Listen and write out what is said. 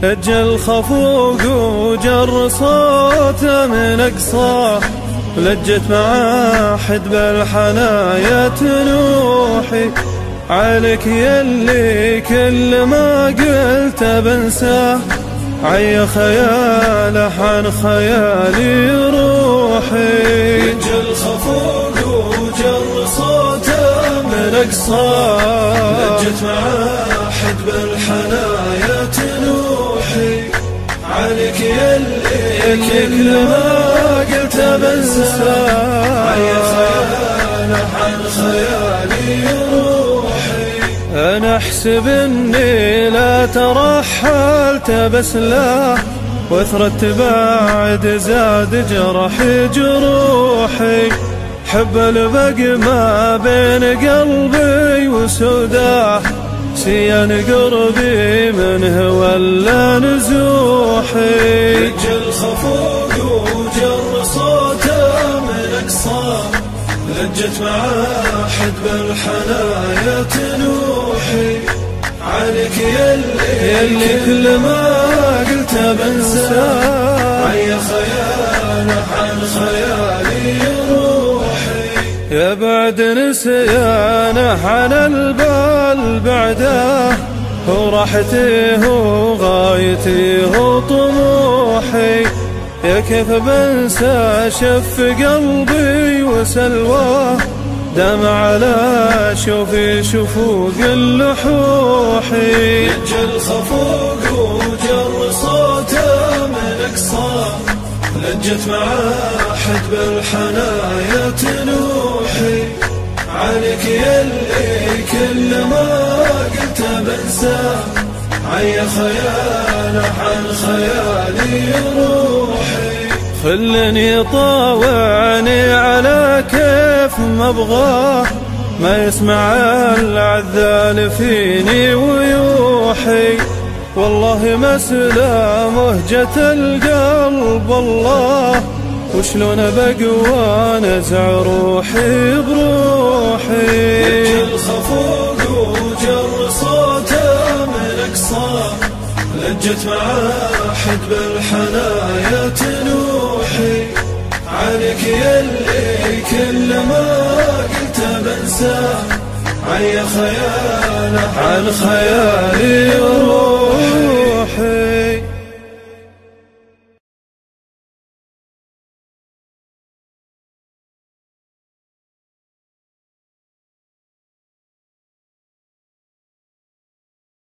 اجل خفوق وجر صوته من اقصاه، لجت مع حد بالحنايا تنوحي عليك يلي كل ما قلت بنساه، عي خياله عن خيالي روحي. اجل خفوق وجر صوته من اقصاه، لجت مع حد بالحنايا تنوحي عليك يلي كل ما قلت بنساه، عي خياله عن خيالي روحي. أنا أحسب إني لا ترحلت بس لا، وثرت بعد زاد جرحي جروحي، حب البق ما بين قلبي وسوداه، سيان قربي منه ولا نزوحي. اجل خفوق وجر صوته من اقصاه، لجت مع حد بالحنايا تنوحي عليك يلي كل ما قلت بنساه، عي خياله عن خيالي روحي. يا بعد نسيانه عن البال بعده، وراحتي وغايتي وطموحي، يا كيف بنسى شف قلبي وسلواه، دام على شوفي شفوق اللحوحي. اجل خفوق وجر صوته من اقصاه، لجت مع حد بالحنايا تنوحي عليك يلي كل ما قلت بنساه، عي خياله عن خيالي روحي. خلني طاوعني على كيف ما ابغاه، ما يسمع العذال فيني ويوحي، والله مسلا مهجة القلب الله، وشلون بقوى نزع روحي بروحي. اجل خفوق وجر صوته من اقصاه، لجت مع حد بالحنايا تنوحي عليك يلي كل ما قلت بنساه، عي خياله عن خيالي